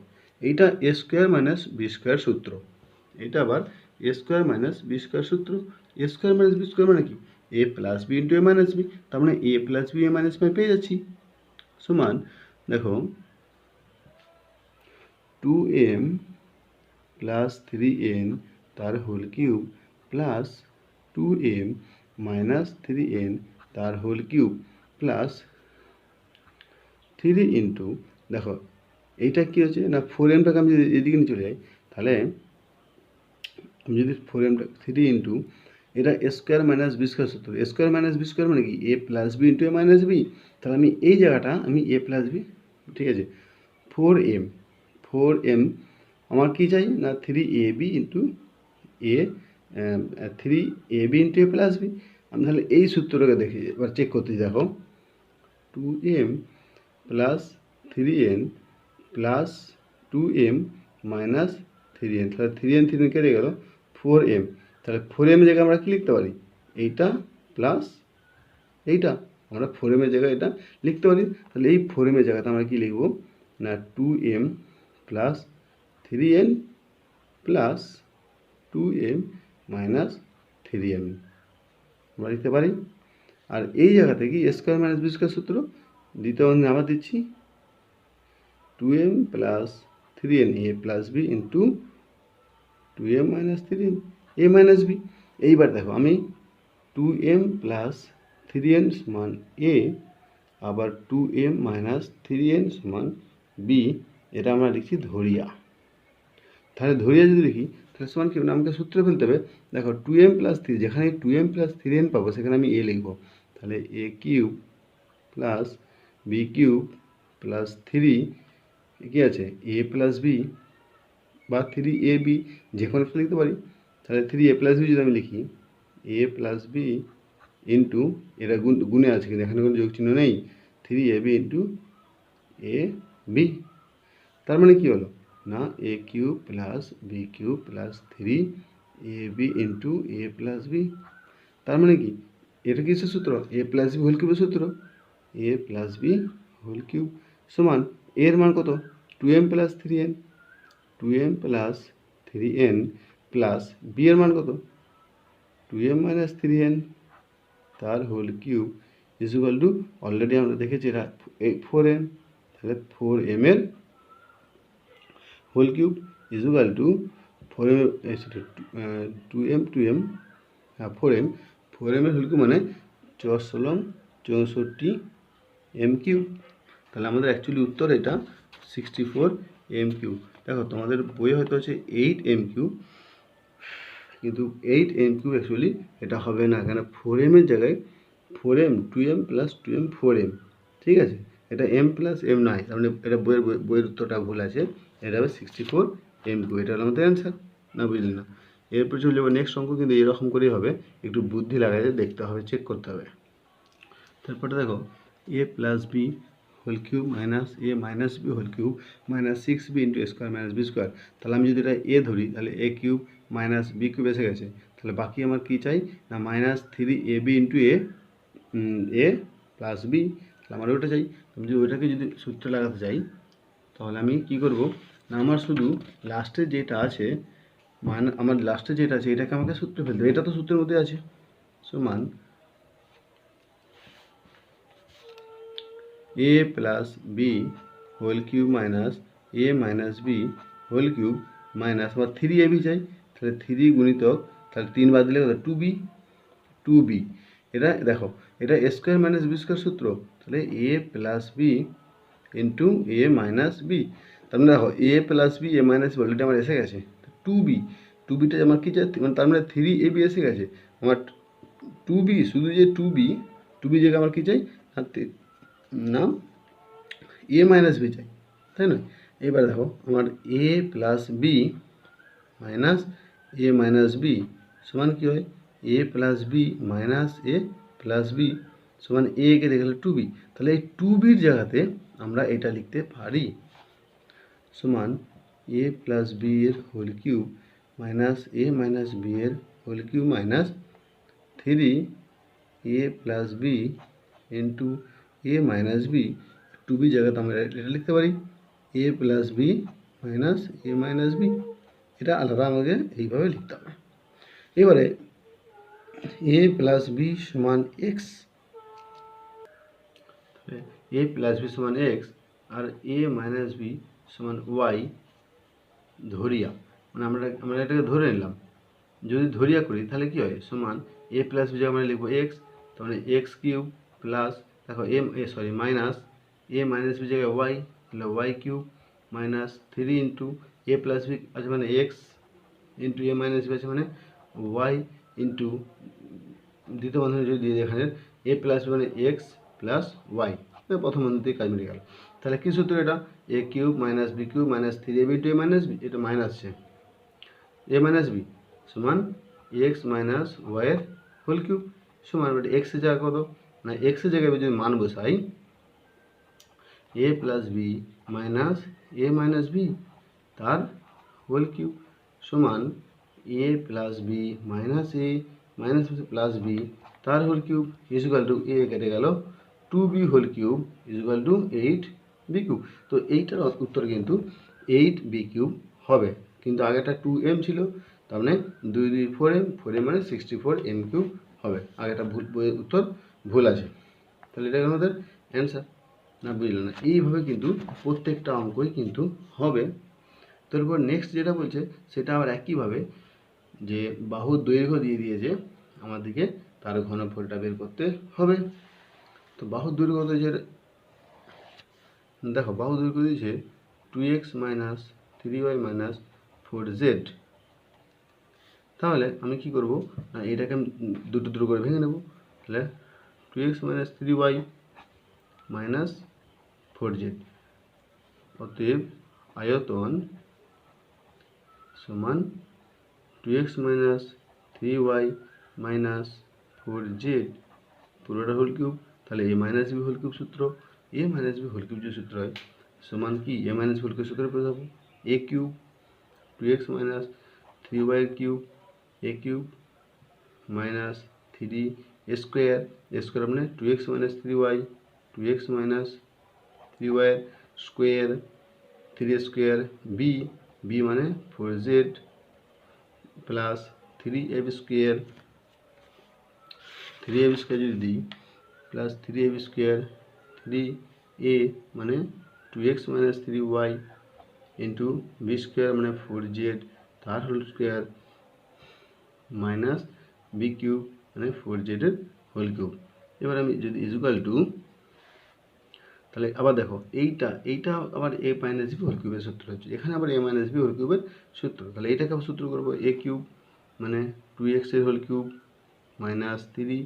এইটা এ স্কোয়ার মাইনাস বি স্কোয়ার সূত্র, এটা আবার এ স্কোয়ার মাইনাস বি স্কোয়ার সূত্র। এ স্কোয়ার মাইনাস বি স্কোয়ার মানে কি A plus B into A minus B, তার মানে A plus B A minus B পেয়ে যাচ্ছি। সমান দেখো 2m প্লাস 3n তার whole cube plus 2m minus 3n তার হোল কিউব প্লাস 3 ইন্টু দেখো এইটা কী হচ্ছে না 4mটাকে আমি যদি এদিকে নিয়ে চলে যাই তাহলে আমি যদি 4m 3 ইন্টু এটা এ স্কোয়ার মাইনাস বি স্কোয়ার সূত্র, এ স্কোয়ার মাইনাস বি স্কোয়ার মানে কি A plus B into A minus B. তাহলে আমি এই জায়গাটা আমি এ প্লাস বি, ঠিক আছে, 4m আমার কী চাই না 3ab into A 3ab into A plus B. আমি তাহলে এই সূত্রটাকে দেখি, এবার চেক করতে দেখো 2m plus 3n plus 2m minus 3n, তাহলে 3n 3n কেটে গেল 4m। তাহলে 4m জায়গায় আমরা কী লিখতে পারি, এইটা প্লাস এইটা, আমরা 4m জায়গায় এটা লিখতে পারি। তাহলে এই 4m জায়গাতে আমরা কী লিখব না 2m plus 3n plus 2m minus 3m আমরা লিখতে পারি। আর এই জায়গাতে কি A square minus B square সূত্র, দ্বিতীয় বন্ধনী আবার দিচ্ছি 2m plus 3n A plus B into 2m minus 3n A minus B. এইবার দেখো আমি 2m প্লাস 3n সমান এ, আবার 2m মাইনাস 3n সমান বি, এটা আমরা লিখছি ধরিয়া। তাহলে ধরিয়া যদি লিখি তাহলে সমান কি আমাকে সূত্রে ফেলতে হবে, দেখো 2m প্লাস 3, যেখানে 2m প্লাস 3n পাবো সেখানে আমি এ লিখব। তাহলে A cube plus B cube plus 3 কী আছে এ প্লাস বি বা 3ab, যে কোনো একটা লিখতে পারি। তাহলে 3a প্লাস বি যদি আমি লিখি এ প্লাস বি ইন্টু, এটা গুণে আছে কিন্তু এখানে কোনো যোগ চিহ্ন নেই, 3ab ইন্টু এ বি। তার মানে কী হলো না A cube plus B cube plus 3ab into A plus B. তার মানে কি এটা কিসের সূত্র, এ প্লাস বি হোল কিউবের সূত্র, A plus B whole cube সমান এর মান কত 2m plus 3n, 2m plus 3n plus B এর মান কত 2m মাইনাস 3n তার whole cube is equal to, already আমরা দেখেছি এটা 4m, তাহলে 4m এর whole cube is equal to 4m 2m হ্যাঁ 4m এর হোল কিউব মানে 64 m কিউব। তাহলে আমাদের অ্যাকচুয়ালি উত্তর এটা 64 m কিউব। দেখো তোমাদের বইয়ে হয়তো আছে 8 m কিউব, কিন্তু 8 m কিউব অ্যাকচুয়ালি এটা হবে না, কেন 4m এর জায়গায় 4m 2m plus 2m 4m, ঠিক আছে, এটা m প্লাস m নয়, তার মানে এটা বইয়ের উত্তরটা ভুল আছে, এটা হবে 64 m কিউব, এটা হলো আমাদের অ্যান্সার। না বুঝলি না, এরপর চলে যাবো নেক্সট অঙ্ক, কিন্তু এরকম করেই হবে, একটু বুদ্ধি লাগাতে দেখতে হবে, চেক করতে হবে। তারপরে দেখো A plus B whole cube minus A minus B whole cube minus 6b into A square minus B square. তাহলে আমি যদি এটা এ ধরি তাহলে A cube minus B cube এসে গেছে, তাহলে বাকি আমার কী চাই না minus 3ab into A plus B, তাহলে আমার ওইটা চাই। আমি যদি ওইটাকে যদি সূত্রে লাগাতে চাই তাহলে আমি কি করব না আমার শুধু লাস্টে যেটা আছে আমার লাস্টে যেটা আছে এটাকে আমাকে সূত্রে ফেলতে হবে, এটা তো সূত্রের মধ্যে আছে, সমান এ plus B whole cube minus এ minus B whole cube minus আমার 3ab চাই, তাহলে 3 গুণিতক, তাহলে 3 বাদ দিলে কত 2b, এটা দেখো এটা এ স্কোয়ার মাইনাস বি স্কোয়ার সূত্র, তাহলে এ plus B into A minus B. তার মানে দেখো A plus B A minus B already আমার এসে গেছে, 2bটা আমার কী চাই, তার মানে 3ab এসে গেছে আমার, 2b শুধু যে 2b জায়গায় আমার কী চাই না এ মাইনাস বি চাই, তাই না। এবার দেখো আমার এ প্লাস বি মাইনাস এ মাইনাস বি সমান কী হয় এ প্লাস বি মাইনাস এ প্লাস বি সমান এ কে দেখলে 2b, তাহলে এই 2bর জায়গাতে আমরা এটা লিখতে পারি সমান এ প্লাস বি এর হোল কিউব মাইনাস এ মাইনাস বি এর whole cube minus 3 A plus B into A minus B, 2b জায়গাতে আমরা এটা লিখতে পারি এ প্লাস বি মাইনাস এ মাইনাস বি, এটা আলাদা আমাকে এইভাবে লিখতে হবে। এবারে এ প্লাস বি সমান এক্স, এ প্লাস বি সমান x R A minus B সমান ওয়াই ধরিয়া, মানে আমরা এটাকে ধরে নিলাম, যদি ধরিয়া করি তাহলে কী হয় সমান এ প্লাস বি জায়গায় আমরা লিখবো এক্স, তার মানে এক্স কিউব প্লাস দেখো মাইনাস এ মাইনাস বি জায়গায় ওয়াই, তাহলে Y cube minus 3 into A plus B আছে মানে X into A minus B আছে মানে ওয়াই ইন্টু দ্বিতীয় বন্ধনী যদি দিয়ে এখানে এ প্লাস বি মানে এক্স প্লাস ওয়াই, প্রথম বন্ধনীতে কাজ মিলে গেল। তাহলে কী সূত্র এটা? A cube minus B cube minus three A B into A minus B, এটা মাইনাস আছে এ মাইনাস বি সমান এক্স মাইনাস ওয়াইয়ের হোল কিউব সমান এক্সের জায়গা কত না এক্সের জায়গায় যদি মান বসাই a plus B minus A minus B তার হোল কিউব সমান এ প্লাস বি মাইনাস এ মাইনাস প্লাস বি তার whole cube equal to a কেটে গেল 2b whole cube equal to 8b cube. তো এইটার উত্তর কিন্তু 8b কিউব হবে, কিন্তু আগেটা 2m ছিল, তার মানে 2 2 4m 4m মানে 64m কিউব হবে। আগেটা ভুল, উত্তর ভুল আছে, তাহলে এটা আমাদের অ্যান্সার। না বুঝলেন না? এইভাবে কিন্তু প্রত্যেকটা অঙ্কই কিন্তু হবে। তারপর নেক্সট যেটা বলছে সেটা আবার একইভাবে যে বাহুর দৈর্ঘ্য দিয়ে দিয়েছে আমাদেরকে, তার ঘনফলটা বের করতে হবে। তো বাহুর দৈর্ঘ্য দিয়েছে, দেখো বাহুর দৈর্ঘ্য দিয়েছে 2x minus 3y minus 4z। তাহলে আমি কি করব না এটাকে আমি দুটো করে ভেঙে নেব। তাহলে 2x minus 3y minus 4z, অতএব আয়তন সমান 2x minus 3y minus 4z পুরোটা হোল কিউব। তাহলে A minus B whole cube সূত্র, এ মাইনাস বি হোল কিউব যে সূত্র হয় সমান কি এ মাইনাস হোল কিউব সূত্র পেয়ে যাবো A cube 2x minus 3y cube A cube minus 3 square, square মানে 2x minus 3y 2x minus 3y square 3 square B, B মানে 4z plus 3ab square, 3ab square যদি দিই প্লাস 3ab স্কোয়ার 3a মানে 2x minus 3y into b square মানে 4z তার whole square minus B cube মানে 4z এর হোল কিউব। এবার আমি যদি ইজুকাল টু, তাহলে আবার দেখো এইটা আবার এ মাইনাস বি হোল কিউবের সূত্র হচ্ছে, এখানে আবার এ মাইনাস বি হোল কিউবের সূত্র। তাহলে এইটাকে আবার সূত্র করবো এ কিউব মানে 2x এর হোল কিউব মাইনাস 3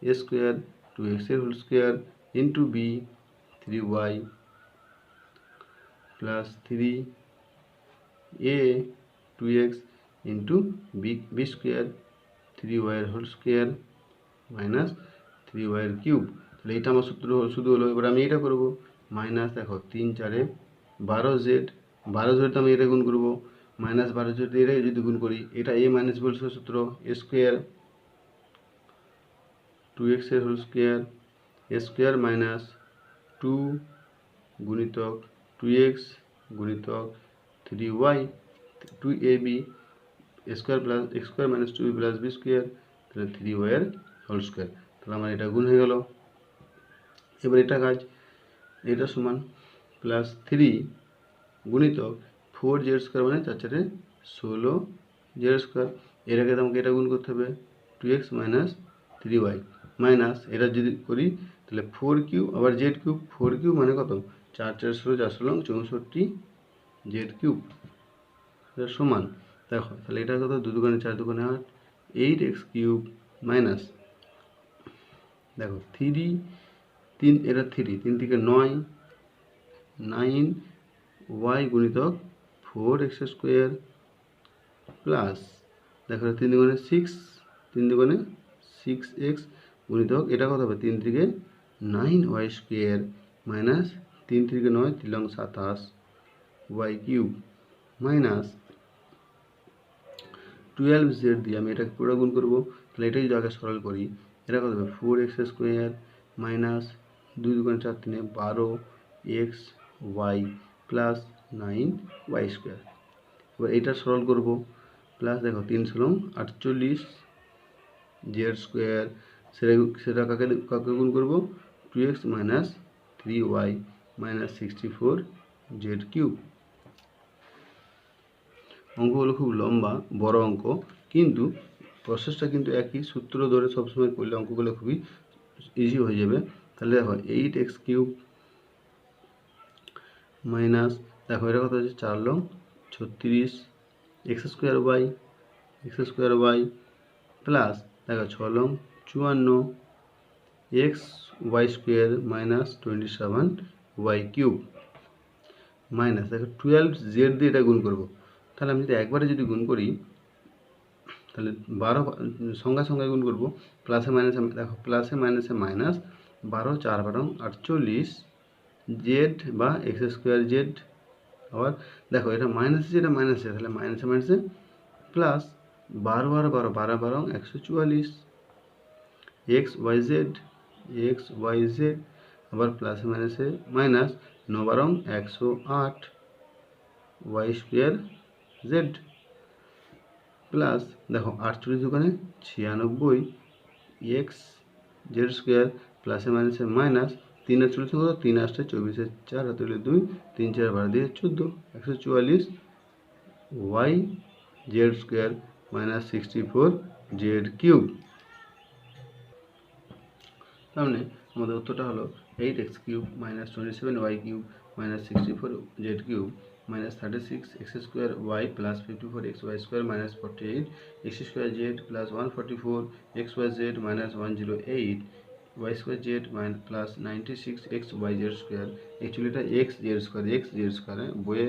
এ স্কোয়ার 2x এর whole square into b 3y plus 3 a 2x into b square 3y এর হোল স্কোয়ার মাইনাস 3y এর কিউব। তাহলে এটা আমার সূত্র শুধু হলো। এবার আমি এটা করবো মাইনাস, দেখো 3 4 12z, 12z তো আমি এটা গুণ করবো মাইনাস 12z এটা যদি গুণ করি এটা এ মাইনাস বি সূত্র এ স্কোয়ার 2x এর whole square a square minus 2 গুণিতক 2x গুণিতক 3y 2ab square plus x square minus 2b plus B square, তাহলে 3y এর হোল স্কোয়ার। তাহলে আমার এটা গুণ হয়ে গেল। এবার এটা কাজ, এটা সমান প্লাস 3 গুণিতক 4z স্কোয়ার মানে 4 4 16z স্কোয়ার, এটাকে আমাকে এটা গুণ করতে হবে 2x মাইনাস 3y মাইনাস এটা যদি করি তাহলে 4 কিউব আবার জেড কিউব 4 কিউব মানে কত 4 4 16 4 16 64 জেড কিউব সমান, দেখো তাহলে এটা কত 2 দুগুণে 4 দুগুণে 8 8x কিউব মাইনাস দেখো 3 3 এটা 3 থেকে 9 9y গুণিতক 4x স্কোয়ার প্লাস দেখো 3 দুগুণে 6 3 দুগুণে 6x গুণিতক এটা কত হবে 3 থেকে 9y স্কোয়ার মাইনাস 3 থেকে 9 3 27 y কিউব মাইনাস 12z দিয়ে আমি এটা পুরো গুণ করবো। তাহলে এটাই যদি আগে সরল করি এটা কত হবে 4x স্কোয়ার মাইনাস 2 দুগুণে 4 3 12x y plus 9y square. এবার এটা সরল করব প্লাস দেখো 3 16 48 জেড স্কোয়ার, সেটা কাকে গুণ করবো 2x minus 3y minus 64 z cube. অঙ্কগুলো খুব লম্বা বড় অঙ্ক, কিন্তু প্রসেসটা কিন্তু একই, সূত্র ধরে সবসময় করলে অঙ্কগুলো খুবই ইজি হয়ে যাবে। তাহলে দেখো 8x কিউব মাইনাস দেখো এটা কত হচ্ছে 4 লং 36 x square by x square y plus দেখো 6 লং 54 x y square minus 27 y cube minus দেখো 12 জেড দিয়ে এটা গুণ করবো। তাহলে আমি যদি একবারে যদি গুণ করি তাহলে 12 সংখ্যায় গুণ করবো, প্লাসে মাইনাসে দেখো প্লাসে মাইনাসে মাইনাস 12 4 12 48 জেড বা এক্স স্কোয়ার জেড। আবার দেখো এটা মাইনাস যেটা মাইনাসে, তাহলে মাইনাসে মাইনাসে প্লাস 12 12 12 12 12 144 এক্স ওয়াই জেড আবার প্লাসে মাইনাসে minus 9 12 108 y square z plus দেখো 48 ওখানে 96 এক্স জেড স্কোয়ার প্লাসে মাইনাসে মাইনাস 3 48 কত 3 8 24 4 হাতে 2 3 4 12 দিয়ে 14 144 y Z square minus 64 z cube. তার মানে আমাদের উত্তরটা হলো 8x cube minus 27 y cube minus 64 z cube minus 36 x square y plus 54 x y square minus 48 x square z plus 144 x y z minus 108 y square z minus plus 96 x y Z square. Actually এটা এক্স জেড স্কোয়ার বইয়ে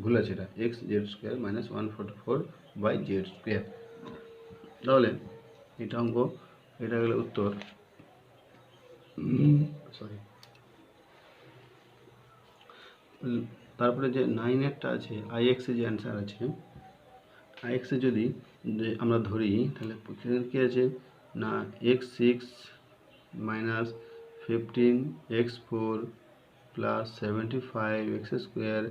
ভুল আছে, এটা x z square minus 144 y Z square. তাহলে এটা অঙ্ক, এটা গেলে উত্তর। সরি, তারপরে যে 9-এরটা আছে আইএক্সে যে অ্যান্সার আছে, আইএক্সে যদি আমরা ধরি তাহলে কী আছে না x6 minus 15 x4 plus 75 x square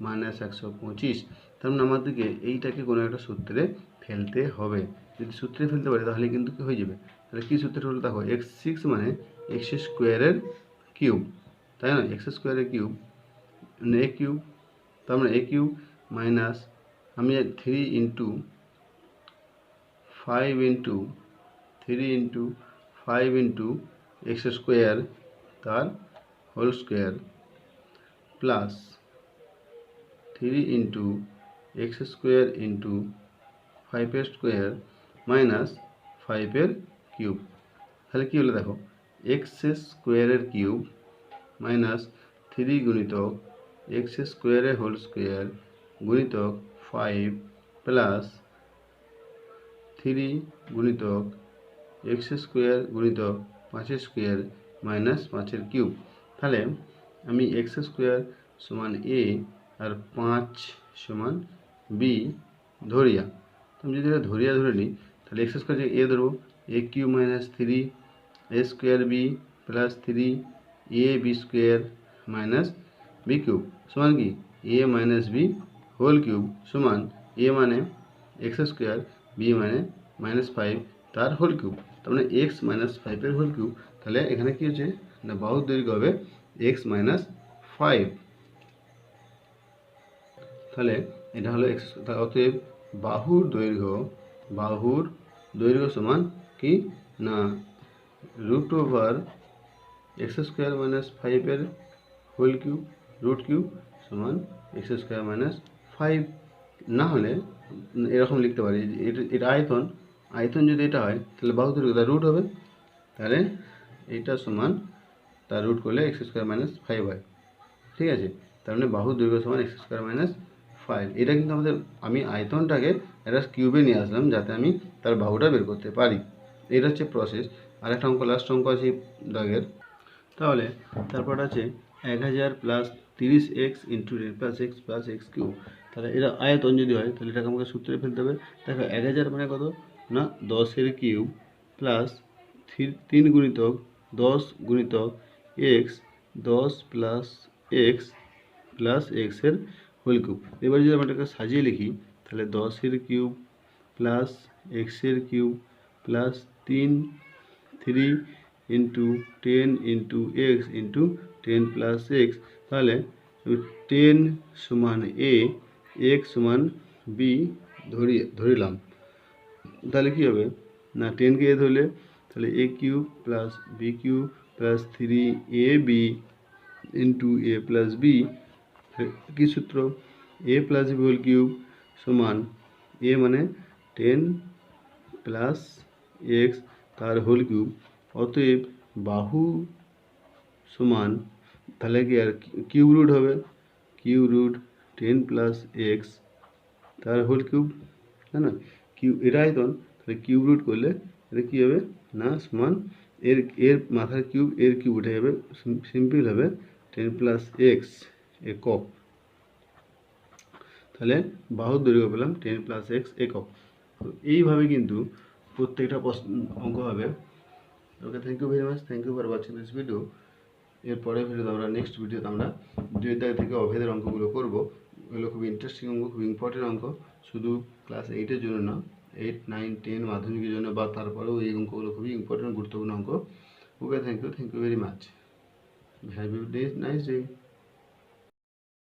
minus 125। তার মানে আমাদেরকে এইটাকে কোনো একটা সূত্রে ফেলতে হবে। যদি সূত্রে ফেলতে পারি তাহলে কিন্তু কী হয়ে যাবে, তাহলে কী সূত্রে হলো দেখো x6 মানে এক্স স্কোয়ারের কিউব, তাই না, এক্স স্কোয়ারের কিউব মানে এ কিউব, তার মানে এ কিউব মাইনাস আমি 3 into 5 into 3 into 5 into x square তার whole square plus 3 into x square into 5 এর স্কোয়ার মাইনাস 5 এর কিউব। তাহলে কী হলো দেখো এক্স স্কোয়ারের কিউব মাইনাস 3 গুণিতক এক্স স্কোয়ারের হোল স্কোয়ার গুণিতক 5 প্লাস 3 গুণিতক এক্স স্কোয়ার গুণিতক 5 স্কোয়ার মাইনাস 5 এর কিউব। তাহলে আমি এক্স স্কোয়ার সমান এ আর 5 সমান বি ধরিয়া, আমি যদি এটা ধরিয়া ধরে নিই তাহলে এক্স স্কোয়ার এ ধরবো, A cube minus 3 A square B plus 3 A B square minus B cube সমান কি A minus B whole cube সমান এ মানে এক্স স্কোয়ার বি মানে মাইনাস 5 তার হোল কিউব, তার মানে এক্স মাইনাস 5 এর হোল কিউব। তাহলে এখানে কী হচ্ছে না বাহুর দৈর্ঘ্য হবে এক্স মাইনাস 5। তাহলে এটা হলো এক্স, অতএব বাহুর দৈর্ঘ্য সমান কি না root over x square minus 5 এর হোল কিউব রুট কিউব সমান এক্স স্কোয়ার মাইনাস 5। না হলে এরকম লিখতে পারি, এটা আয়তন যদি এটা হয় তাহলে বাহু দৈর্ঘ্য তার রুট হবে, তাহলে এইটা সমান তার রুট করলে এক্স স্কোয়ার মাইনাস 5 হয়। ঠিক আছে, তার মানে বাহু দৈর্ঘ্য সমান এক্স স্কোয়ার মাইনাস 5। এটা কিন্তু আমি আয়তনটাকে একটা কিউবে নিয়ে আসলাম যাতে আমি তার বাহুটা বের করতে পারি। এটা হচ্ছে প্রসেস। আর একটা অঙ্ক, লাস্ট অঙ্ক আছে দাগের। তাহলে তারপর আছে 1000 plus 30x into 10 plus x plus x cube. তাহলে এটা আয়তন যদি হয় তাহলে এটাকে আমাকে সূত্রে ফেলতে হবে। দেখো 1000 মানে কত না 10 এর কিউব প্লাস 3 গুণিতক 10 গুণিতক x 10 plus x plus x এর হোল কিউব। এবার যদি আমরা এটাকে সাজিয়ে লিখি তাহলে 10 এর কিউব প্লাস এক্স এর cube plus 3 into 10 into x into 10 plus x. তাহলে 10 সমান এ এক্স সমান বি ধরিলাম। তাহলে কী হবে না 10কে এ ধরলে তাহলে A cube plus B cube plus 3 A B into A plus B. কী সূত্র A plus B whole cube সমান এ মানে 10 প্লাস এক্স তার হোল কিউব। অতএব বাহু সমান তাহলে কি আর কিউব রুট হবে, কিউব রুট 10 প্লাস এক্স তার হোল কিউব, তাই না? কিউব এটা আয়তন, তাহলে কিউব রুট করলে এটা কী হবে না সমান এর এর মাথার কিউব এর কিউব উঠে যাবে, সিম্পল হবে 10 প্লাস এক্স একক। তাহলে বাহুর দৈর্ঘ্য পেলাম 10 প্লাস এক্স একক। তো এইভাবে কিন্তু প্রত্যেকটা অঙ্ক হবে। Okay, thank you very much, thank you for watching this video. এরপরে ভিডিওতে আমরা নেক্সট ভিডিওতে আমরা 2 দাগ থেকে অভেদের অঙ্কগুলো করব। এগুলো খুব ইন্টারেস্টিং অঙ্ক, খুব ইম্পর্টেন্ট অঙ্ক, শুধু ক্লাস 8-এর জন্য না, 8, 9, 10 মাধ্যমিকের জন্য বা তারপরেও এই অঙ্কগুলো খুবই ইম্পর্টেন্ট, গুরুত্বপূর্ণ অঙ্ক। Okay, thank you very much, have a nice day.